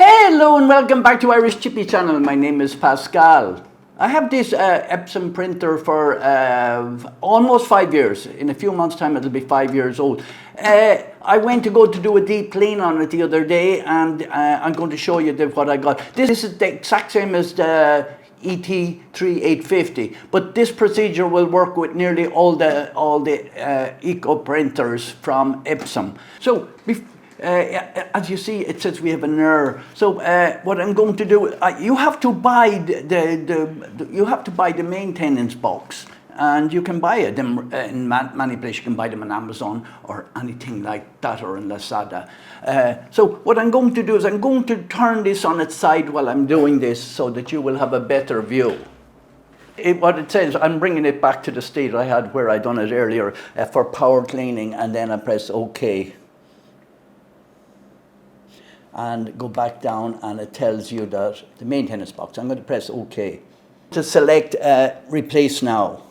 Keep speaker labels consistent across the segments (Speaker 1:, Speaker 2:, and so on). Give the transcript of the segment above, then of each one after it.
Speaker 1: Hello and welcome back to Irish Chippy channel. My name is Pascal. I have this Epson printer for almost 5 years. In a few months' time it'll be 5 years old. I went to go to do a deep clean on it the other day, and I'm going to show you what I got. This is the exact same as the ET3850, but this procedure will work with nearly all the eco printers from Epson. So as you see, it says we have an error. So what I'm going to do, you have to buy the maintenance box, and you can buy it in many places. You can buy them on Amazon or anything like that, or in Lazada. So what I'm going to do is I'm going to turn this on its side while I'm doing this, so that you will have a better view. What it says, I'm bringing it back to the state I had where I done it earlier for power cleaning, and then I press OK. And go back down, and it tells you that the maintenance box. I'm going to press OK. To select replace now.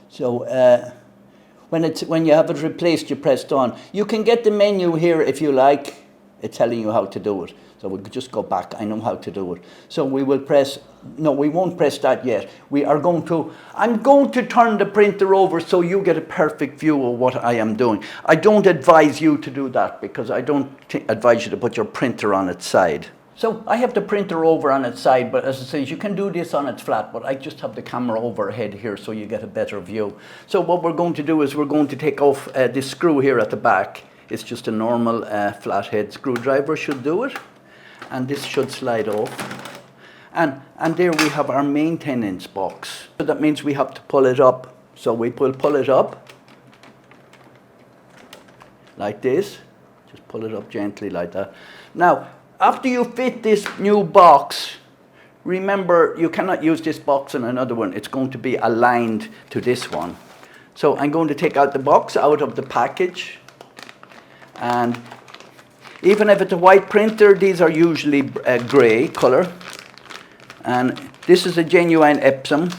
Speaker 1: So when you have it replaced, you press done. You can get the menu here if you like. It's telling you how to do it. So we'll just go back. I know how to do it. So we will press, no, we won't press that yet. I'm going to turn the printer over so you get a perfect view of what I am doing. I don't advise you to do that, because I don't advise you to put your printer on its side. So I have the printer over on its side, but as I say, you can do this on its flat, but I just have the camera overhead here so you get a better view. So what we're going to do is we're going to take off this screw here at the back. It's just a normal flathead screwdriver should do it. And this should slide off. And there we have our maintenance box. So that means we have to pull it up. So we will pull it up like this. Just pull it up gently like that. Now, after you fit this new box, remember you cannot use this box on another one. It's going to be aligned to this one. So I'm going to take out the box out of the package. And even if it's a white printer, these are usually grey colour. And this is a genuine Epson.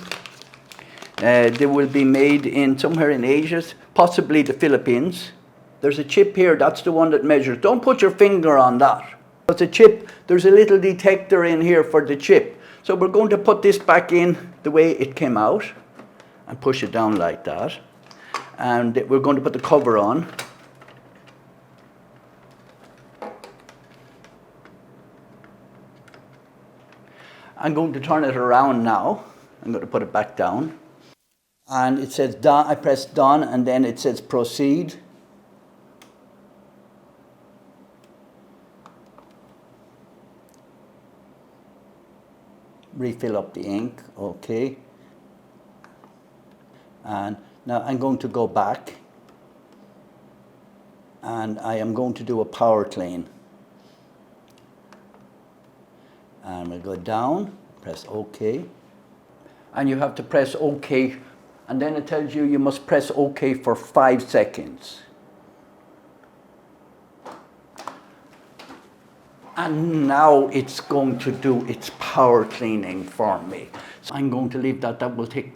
Speaker 1: They will be made in somewhere in Asia, possibly the Philippines. There's a chip here, that's the one that measures. Don't put your finger on that. It's a chip, there's a little detector in here for the chip. So we're going to put this back in the way it came out and push it down like that. And we're going to put the cover on. I'm going to turn it around now. I'm going to put it back down. And it says done. I press done, and then it says proceed. Refill up the ink, okay. And now I'm going to go back, and I am going to do a power clean. And we'll go down, press OK. And you have to press OK, and then it tells you you must press OK for 5 seconds. And now it's going to do its power cleaning for me. So I'm going to leave that. That will take.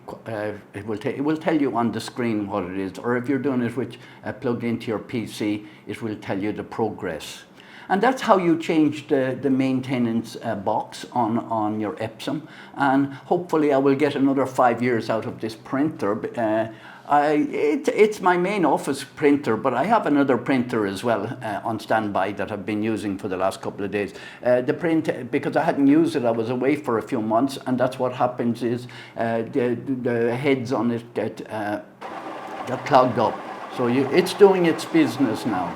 Speaker 1: It will tell you on the screen what it is, or if you're doing it with plugged into your PC, it will tell you the progress. And that's how you change the maintenance box on your Epson. And hopefully I will get another 5 years out of this printer. It's my main office printer, but I have another printer as well on standby that I've been using for the last couple of days. The print, because I hadn't used it, I was away for a few months, and that's what happens is the heads on it get clogged up. So it's doing its business now.